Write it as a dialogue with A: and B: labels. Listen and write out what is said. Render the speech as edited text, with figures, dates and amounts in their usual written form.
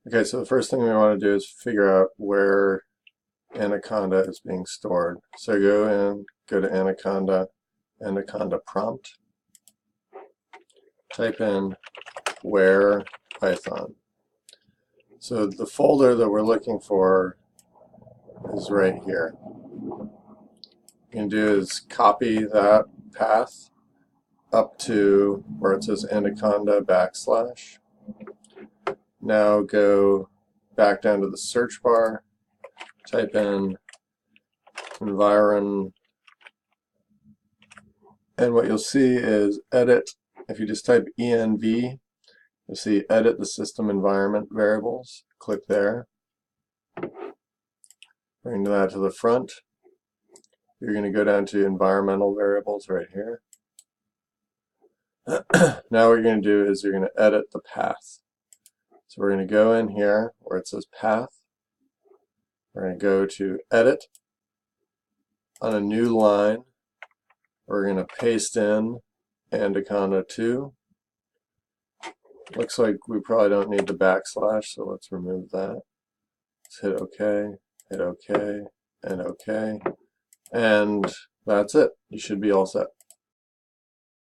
A: Okay, so the first thing we want to do is figure out where Anaconda is being stored. So go in, go to Anaconda, Anaconda prompt, type in where Python. So the folder that we're looking for is right here. What you can do is copy that path up to where it says Anaconda \. Now go back down to the search bar, type in environ, and what you'll see is edit. If you just type env, you'll see edit the system environment variables. Click there. Bring that to the front. You're going to go down to environmental variables right here. Now what you're going to do is you're going to edit the path. So we're going to go in here where it says path. We're going to go to edit. On a new line, we're going to paste in Anaconda 2. Looks like we probably don't need the \, so let's remove that. Let's hit OK, hit OK, and OK. And that's it. You should be all set.